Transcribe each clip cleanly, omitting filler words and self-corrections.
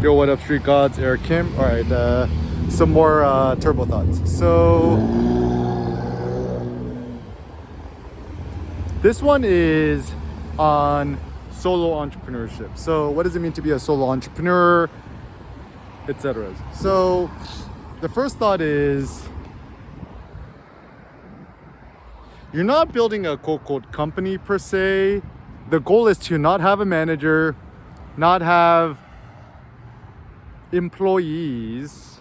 Yo, what up, Street Gods? Eric Kim. All right, some more turbo thoughts. So this one is on solo entrepreneurship. So what does it mean to be a solo entrepreneur, etc. So the first thought is you're not building a quote company per se. The goal is to not have a manager, not have employees,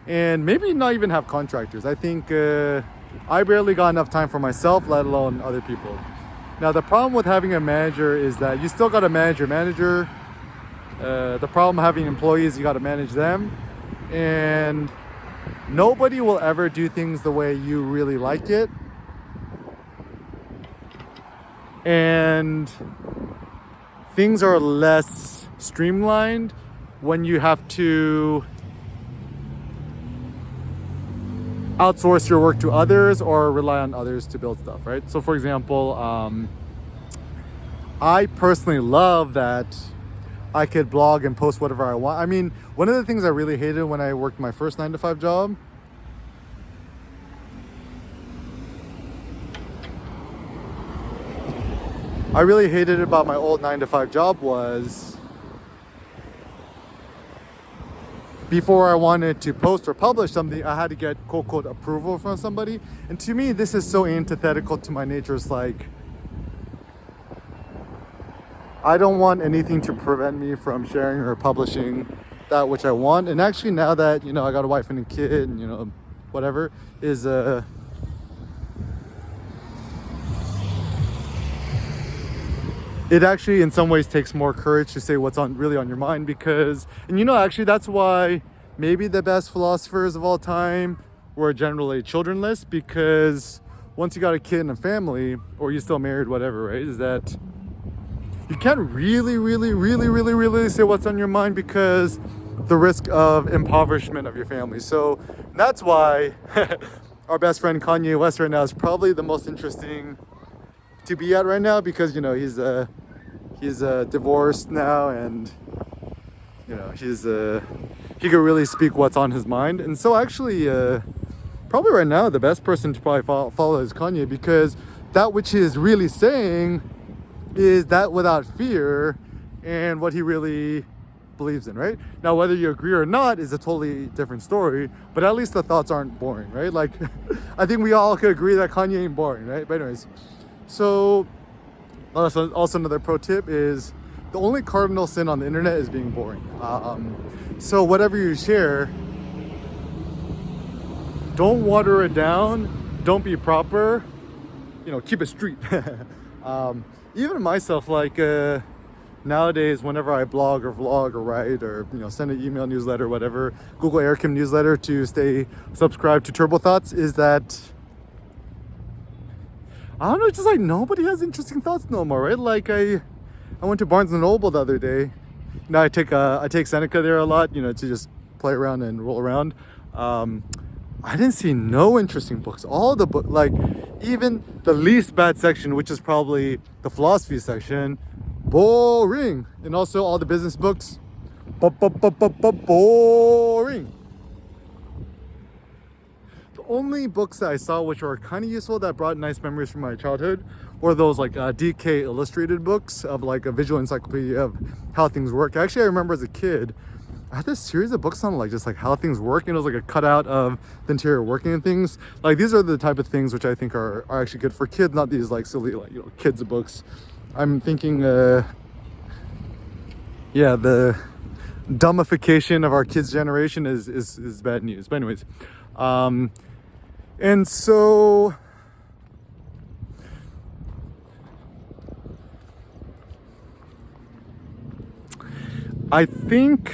and maybe not even have contractors. I think I barely got enough time for myself, let alone other people. Now the problem with having a manager is that you still got to manage your manager. The problem having employees, you got to manage them, and nobody will ever do things the way you really like it. And things are less streamlined when you have to outsource your work to others or rely on others to build stuff, right? So for example, I personally love that I could blog and post whatever I want. I mean, one of the things I really hated when I worked my first 9-to-5 job about my old 9-to-5 job was before I wanted to post or publish something, I had to get quote approval from somebody. And to me, this is so antithetical to my nature. It's like, I don't want anything to prevent me from sharing or publishing that which I want. And actually now that, I got a wife and a kid and, whatever, is it actually in some ways takes more courage to say what's really on your mind, because, and actually that's why maybe the best philosophers of all time were generally childrenless, because once you got a kid and a family, or you're still married, whatever, right, is that you can't really say what's on your mind, because the risk of impoverishment of your family. So that's why our best friend Kanye West right now is probably the most interesting to be at right now, because he's divorced now, and he could really speak what's on his mind. And so actually probably right now the best person to probably follow is Kanye, because that which he is really saying is that without fear and what he really believes in, right? Now whether you agree or not is a totally different story, but at least the thoughts aren't boring, right? Like I think we all could agree that Kanye ain't boring, right? But anyways, so also another pro tip is the only cardinal sin on the internet is being boring. So whatever you share, don't water it down, don't be proper, keep it street. Even myself, like nowadays, whenever I blog or vlog or write or send an email newsletter, whatever, Google Eric Kim newsletter to stay subscribed to Turbo Thoughts, is that I don't know, just like nobody has interesting thoughts no more, right? Like I went to Barnes and Noble the other day. I take Seneca there a lot, to just play around and roll around. I didn't see no interesting books. All the book, like even the least bad section, which is probably the philosophy section, boring. And also all the business books, boring. The only books that I saw which were kind of useful that brought nice memories from my childhood were those like DK illustrated books of like a visual encyclopedia of how things work. Actually, I remember as a kid, I had this series of books on like just like how things work, and it was like a cutout of the interior working and things. Like these are the type of things which I think are actually good for kids, not these like silly like kids books. I'm thinking the dumbification of our kids generation is bad news. But anyways, and so I think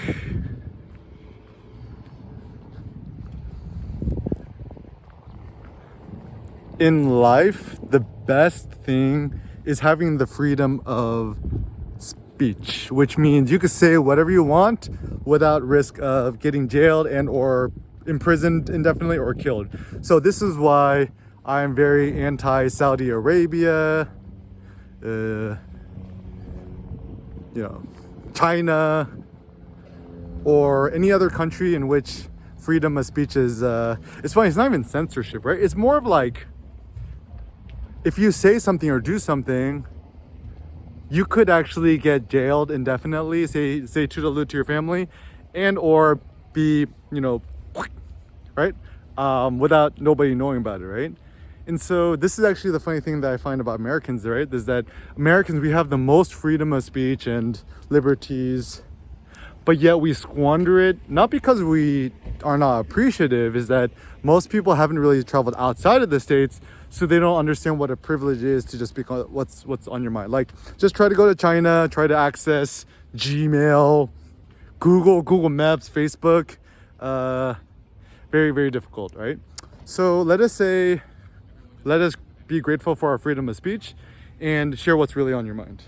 in life, the best thing is having the freedom of speech, which means you could say whatever you want without risk of getting jailed and or imprisoned indefinitely or killed. So this is why I'm very anti-Saudi Arabia, China, or any other country in which freedom of speech is, it's funny, it's not even censorship, right? It's more of like, if you say something or do something, you could actually get jailed indefinitely, say toodaloo to your family, and or be, right? Without nobody knowing about it, right? And so this is actually the funny thing that I find about Americans, right? Is that Americans, we have the most freedom of speech and liberties, but yet we squander it, not because we are not appreciative, is that most people haven't really traveled outside of the States, so they don't understand what a privilege is to just speak on what's on your mind. Like, just try to go to China, try to access Gmail, Google Maps, Facebook. Very, very difficult, right? So let us be grateful for our freedom of speech and share what's really on your mind.